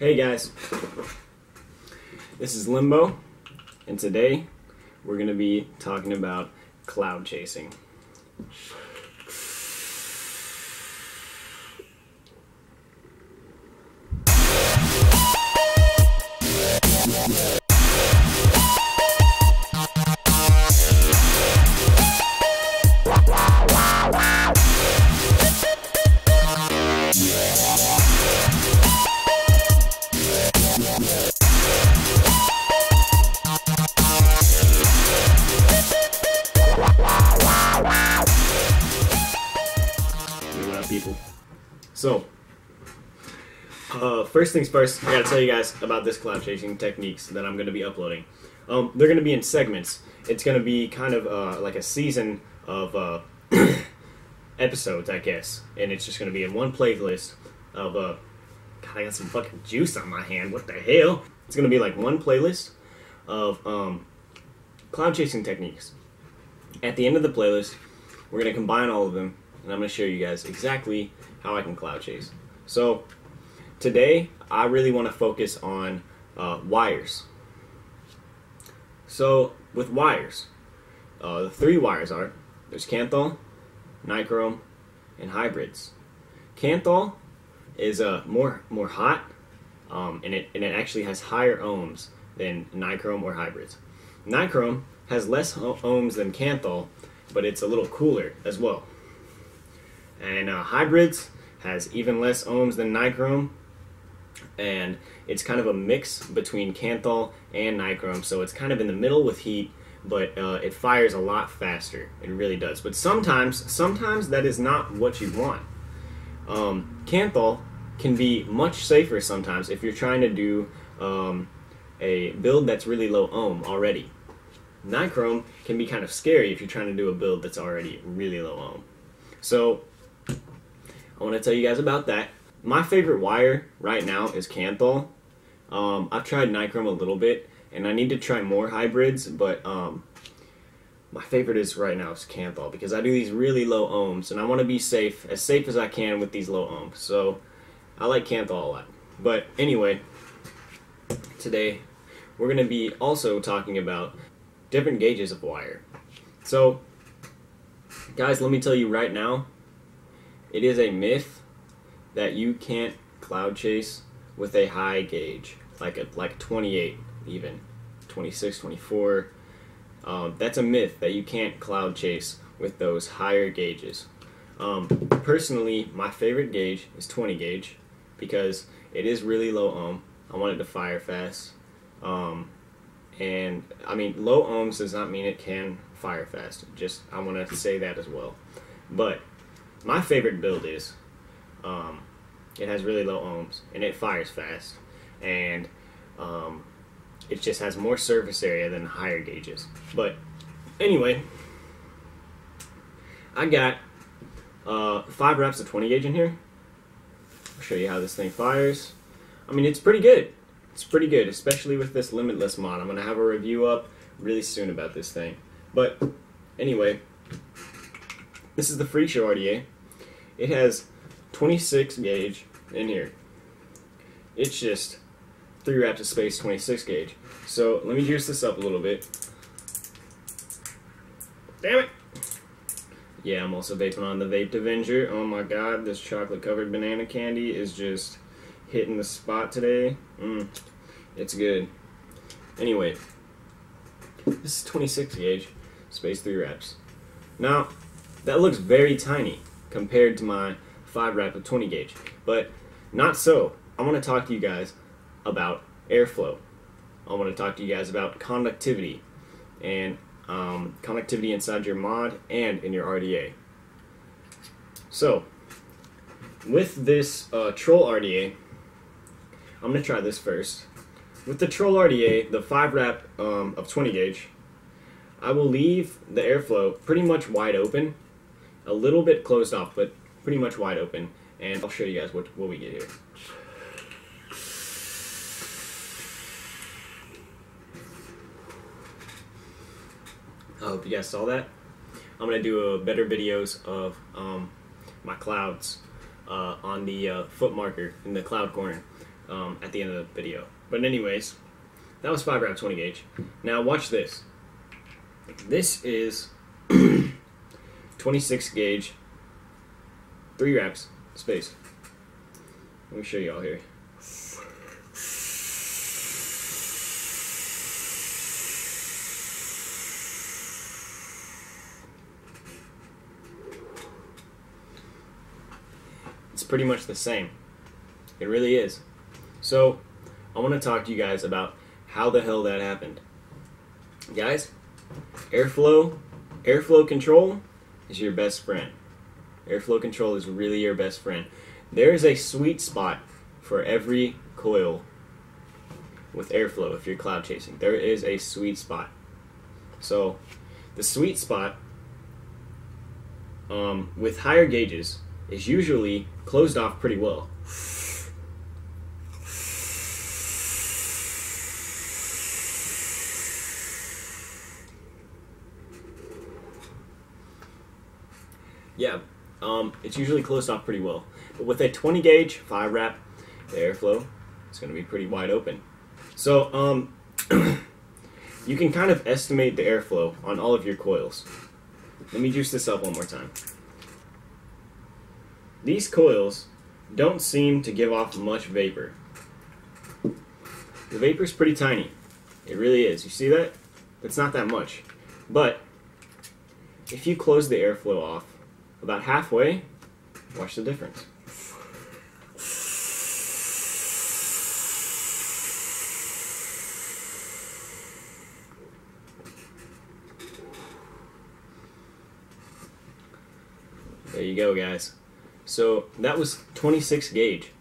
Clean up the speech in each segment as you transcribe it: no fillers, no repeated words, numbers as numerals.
Hey guys, this is Limbo, and today we're going to be talking about cloud chasing. People. So, first things first, I gotta tell you guys about this cloud chasing techniques that I'm gonna be uploading. They're gonna be in segments. It's gonna be kind of like a season of episodes, I guess, and it's just gonna be in one playlist of God, I got some fucking juice on my hand. What the hell? It's gonna be like one playlist of cloud chasing techniques. At the end of the playlist, we're gonna combine all of them, and I'm going to show you guys exactly how I can cloud chase. So today I really want to focus on wires. So with wires, the three wires are, there's kanthal, nichrome, and hybrids. Kanthal is more hot, and it actually has higher ohms than nichrome or hybrids. Nichrome has less ohms than kanthal, but it's a little cooler as well. And hybrids has even less ohms than nichrome, and it's kind of a mix between kanthal and nichrome, so it's kind of in the middle with heat, but it fires a lot faster. It really does. But sometimes that is not what you want. Kanthal can be much safer sometimes if you're trying to do a build that's really low ohm already. Nichrome can be kind of scary if you're trying to do a build that's already really low ohm. So I want to tell you guys about that. My favorite wire right now is kanthal. I've tried nichrome a little bit, and I need to try more hybrids, but my favorite is right now is kanthal because I do these really low ohms, and I want to be safe as I can with these low ohms. So I like kanthal a lot. But anyway, today we're going to be also talking about different gauges of wire. So guys, let me tell you right now, it is a myth that you can't cloud chase with a high gauge, like a 28, even 26, 24. That's a myth that you can't cloud chase with those higher gauges. Personally, my favorite gauge is 20 gauge because it is really low ohm. I want it to fire fast. And I mean, low ohms does not mean it can fire fast. Just, I want to say that as well. But my favorite build is, it has really low ohms, and it fires fast, and it just has more surface area than higher gauges. But anyway, I got 5 reps of 20 gauge in here. I'll show you how this thing fires. I mean, it's pretty good. It's pretty good, especially with this limitless mod. I'm going to have a review up really soon about this thing. But anyway, this is the Free Show RDA. It has 26 gauge in here. It's just 3 reps of space, 26 gauge. So let me juice this up a little bit. Damn it! Yeah, I'm also vaping on the Vape Avenger. Oh my god, this chocolate covered banana candy is just hitting the spot today. It's good. Anyway, this is 26 gauge, space 3 reps. Now, that looks very tiny compared to my 5 rep of 20 gauge, but not so. I want to talk to you guys about airflow. I want to talk to you guys about conductivity and conductivity inside your mod and in your RDA. So, with this Troll RDA, I'm going to try this first. With the Troll RDA, the 5 rep of 20 gauge, I will leave the airflow pretty much wide open, a little bit closed off, but pretty much wide open, and I'll show you guys what we get here. I hope you guys saw that. I'm going to do better videos of my clouds on the foot marker in the cloud corner. at the end of the video. But anyways, that was 5 rep 20 gauge. Now watch this. This is 26 gauge, 3 reps, space. Let me show you all here. It's pretty much the same. It really is. So, I want to talk to you guys about how the hell that happened. Guys, airflow control is your best friend. Airflow control is really your best friend. There is a sweet spot for every coil with airflow if you're cloud chasing. There is a sweet spot. So, the sweet spot with higher gauges is usually closed off pretty well. Yeah, it's usually closed off pretty well. But with a 20 gauge 5 rep, the airflow is going to be pretty wide open. So you can kind of estimate the airflow on all of your coils. Let me juice this up one more time. These coils don't seem to give off much vapor. The vapor's pretty tiny. It really is. You see that? It's not that much. But if you close the airflow off about halfway, watch the difference. There you go, guys. So that was 26 gauge.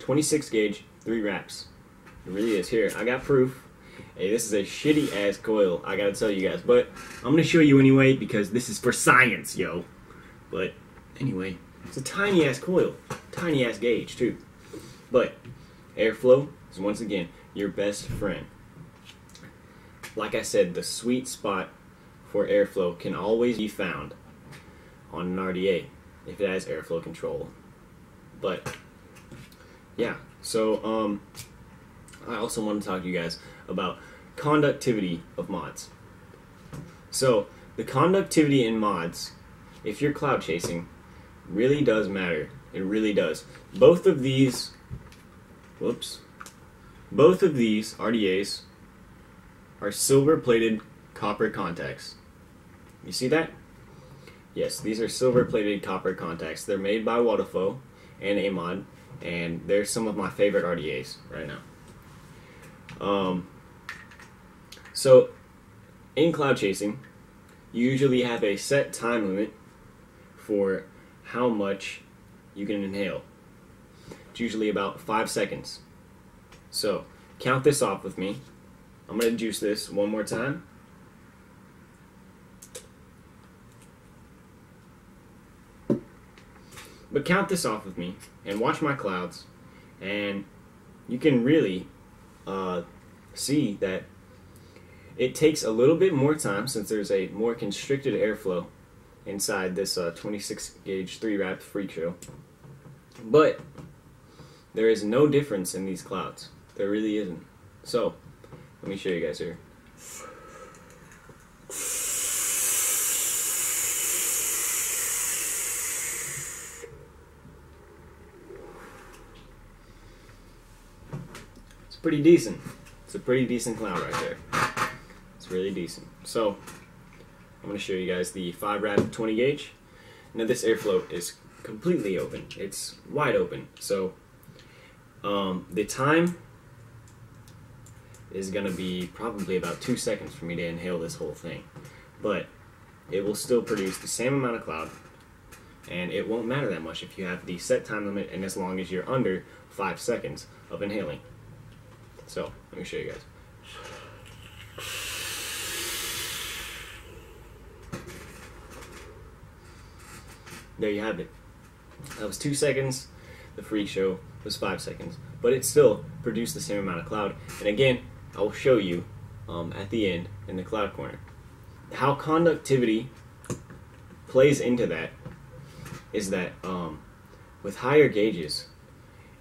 26 gauge, 3 reps. It really is. Here, I got proof. Hey, this is a shitty ass coil, I gotta tell you guys. But I'm gonna show you anyway because this is for science, yo. But anyway, it's a tiny ass coil. Tiny ass gauge, too. But airflow is once again your best friend. Like I said, the sweet spot for airflow can always be found on an RDA if it has airflow control. But yeah, so I also want to talk to you guys about conductivity of mods. So the conductivity in mods, if you're cloud chasing, really does matter. It really does. Both of these RDAs are silver-plated copper contacts. You see that? Yes, these are silver-plated copper contacts. They're made by Waterflow and Amod, and they're some of my favorite RDAs right now. So, in cloud chasing, you usually have a set time limit for how much you can inhale. It's usually about 5 seconds. So, count this off with me. I'm going to juice this one more time. But count this off with me and watch my clouds, and you can really see that it takes a little bit more time since there's a more constricted airflow inside this 26 gauge 3 wrap freak show. But there is no difference in these clouds. There really isn't. So let me show you guys here. It's pretty decent. It's a pretty decent cloud right there. It's really decent. So I'm going to show you guys the 5 rad 20 gauge. Now this airflow is completely open. It's wide open. So the time is going to be probably about 2 seconds for me to inhale this whole thing. But it will still produce the same amount of cloud, and it won't matter that much if you have the set time limit and as long as you're under 5 seconds of inhaling. So let me show you guys. There you have it. That was 2 seconds. The freak show was 5 seconds, but it still produced the same amount of cloud. And again, I will show you at the end in the cloud corner how conductivity plays into that. Is that with higher gauges,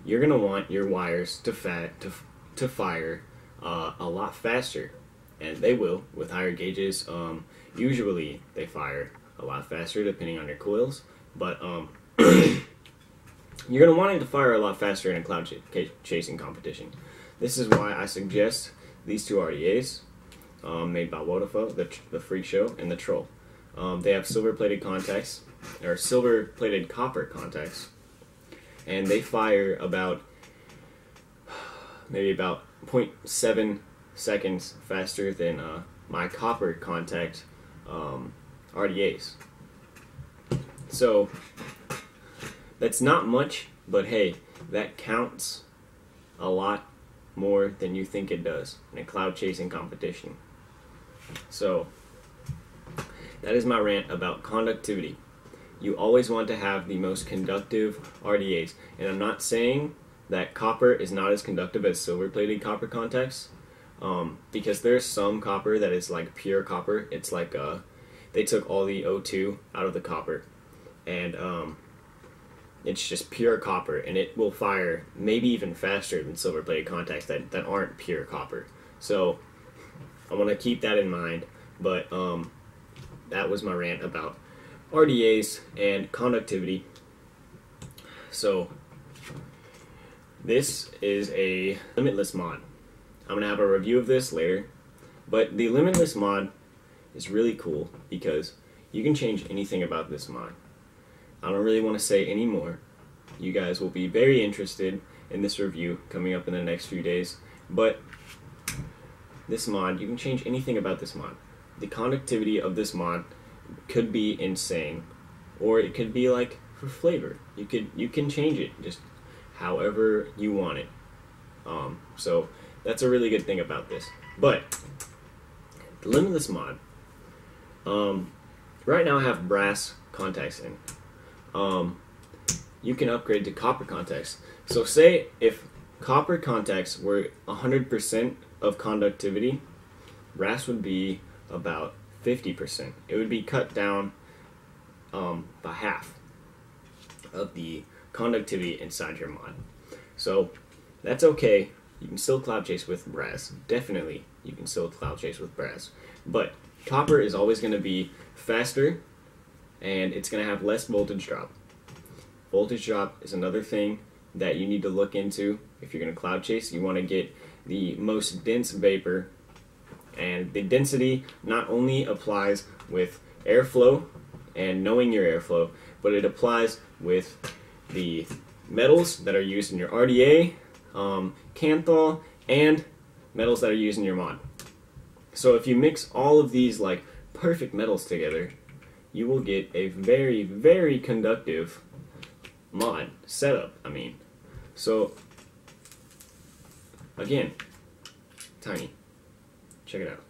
you're gonna want your wires to fire a lot faster, and they will with higher gauges. Usually they fire a lot faster depending on your coils, but you're going to want it to fire a lot faster in a cloud chasing competition. This is why I suggest these two RDAs made by Vodafone, the Freak Show and the Troll. They have silver-plated contacts, or silver-plated copper contacts, and they fire maybe about 0.7 seconds faster than my copper contact RDAs. So that's not much, but hey, that counts a lot more than you think it does in a cloud chasing competition. So that is my rant about conductivity. You always want to have the most conductive RDAs, and I'm not saying that copper is not as conductive as silver-plated copper contacts, because there's some copper that is like pure copper. It's like they took all the O2 out of the copper, and it's just pure copper, and it will fire maybe even faster than silver-plated contacts that aren't pure copper. So I want to keep that in mind, but that was my rant about RDAs and conductivity. So this is a limitless mod. I'm going to have a review of this later, but the limitless mod is really cool because you can change anything about this mod. I don't really want to say any more. You guys will be very interested in this review coming up in the next few days, but this mod, you can change anything about this mod. The conductivity of this mod could be insane, or it could be like for flavor. You can change it just however you want it. So that's a really good thing about this. But the limitless mod, right now I have brass contacts in. You can upgrade to copper contacts. So say if copper contacts were 100% of conductivity, brass would be about 50%. It would be cut down by half of the conductivity inside your mod. So that's okay. You can still cloud chase with brass. Definitely you can still cloud chase with brass. But copper is always going to be faster, and it's going to have less voltage drop. Voltage drop is another thing that you need to look into if you're going to cloud chase. You want to get the most dense vapor, and the density not only applies with airflow and knowing your airflow, but it applies with the metals that are used in your RDA, kanthal, and metals that are used in your mod. So if you mix all of these like perfect metals together, you will get a very, very conductive mod setup. So again, tiny. Check it out.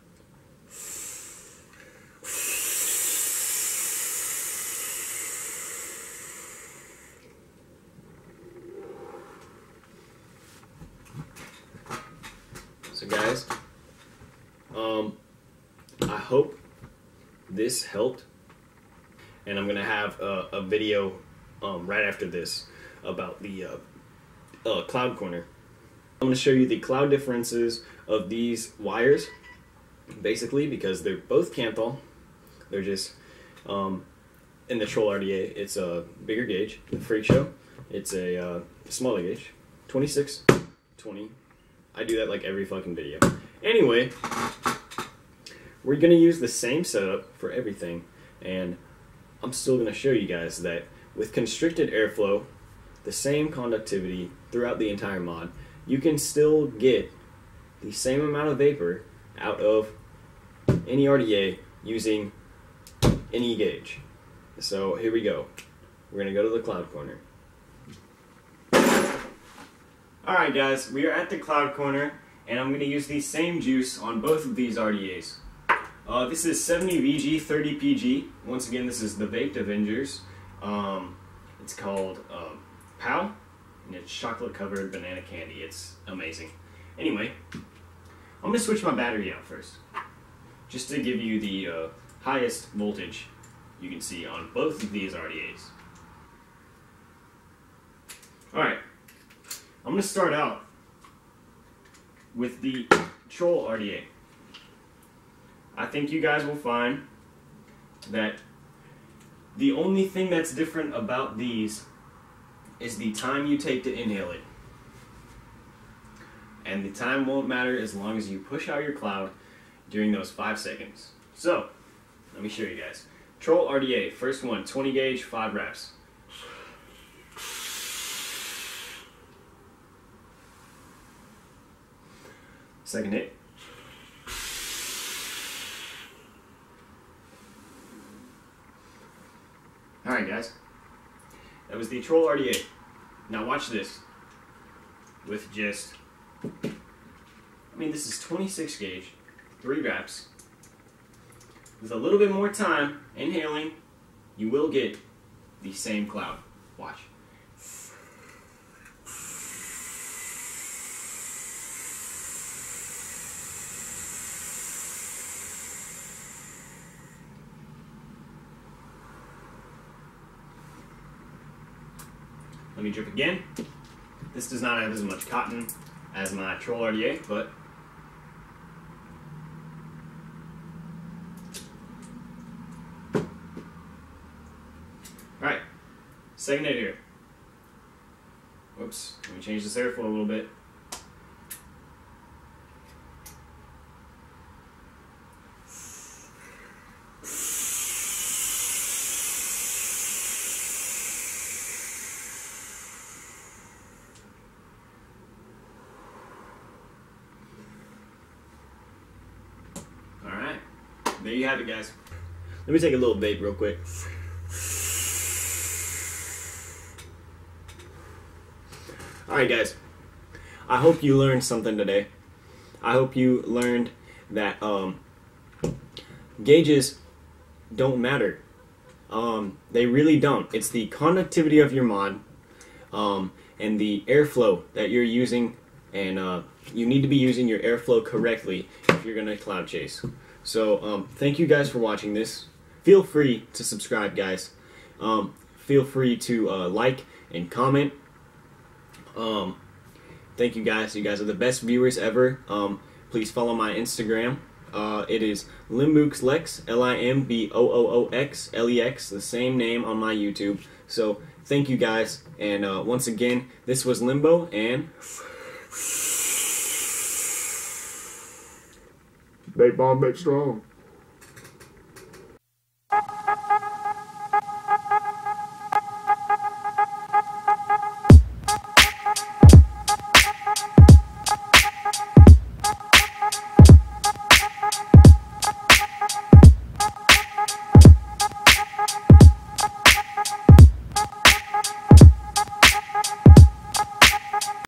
So guys, I hope this helped, and I'm gonna have a video right after this about the cloud corner. I'm gonna show you the cloud differences of these wires, basically, because they're both kanthal. They're just in the Troll RDA, it's a bigger gauge. The Freak Show, it's a smaller gauge, 26, 20. I do that like every fucking video. Anyway, we're gonna use the same setup for everything, and I'm still gonna show you guys that with constricted airflow, the same conductivity throughout the entire mod, you can still get the same amount of vapor out of any RDA using any gauge. So here we go. We're gonna go to the cloud corner. Alright guys, we are at the cloud corner, and I'm gonna use the same juice on both of these RDAs. This is 70 VG 30 PG. Once again, this is the Baked Avengers. It's called POW, and it's chocolate covered banana candy. It's amazing. Anyway, I'm gonna switch my battery out first, just to give you the highest voltage you can see on both of these RDAs. Alright, I'm going to start out with the Troll RDA. I think you guys will find that the only thing that's different about these is the time you take to inhale it. And the time won't matter as long as you push out your cloud during those 5 seconds. So, let me show you guys. Troll RDA, first one, 20 gauge, 5 reps. Second hit. Alright guys, that was the Troll RDA. Now watch this. With just, this is 26 gauge, 3 reps. With a little bit more time inhaling, you will get the same cloud. Watch. Let me drip again. This does not have as much cotton as my Troll RDA, but alright, second hit here. Whoops, let me change this airflow a little bit. Alright, there you have it guys. Let me take a little vape real quick. Alright guys, I hope you learned something today. I hope you learned that gauges don't matter. They really don't. It's the conductivity of your mod and the airflow that you're using, and you need to be using your airflow correctly if you're going to cloud chase. So thank you guys for watching this. Feel free to subscribe guys. Feel free to like and comment. Thank you guys. You guys are the best viewers ever. Please follow my Instagram. It is limbooxlex, LIMBOOOXLEX, the same name on my YouTube. So thank you guys, and once again, this was Limbo, and Vape bomb, vape strong.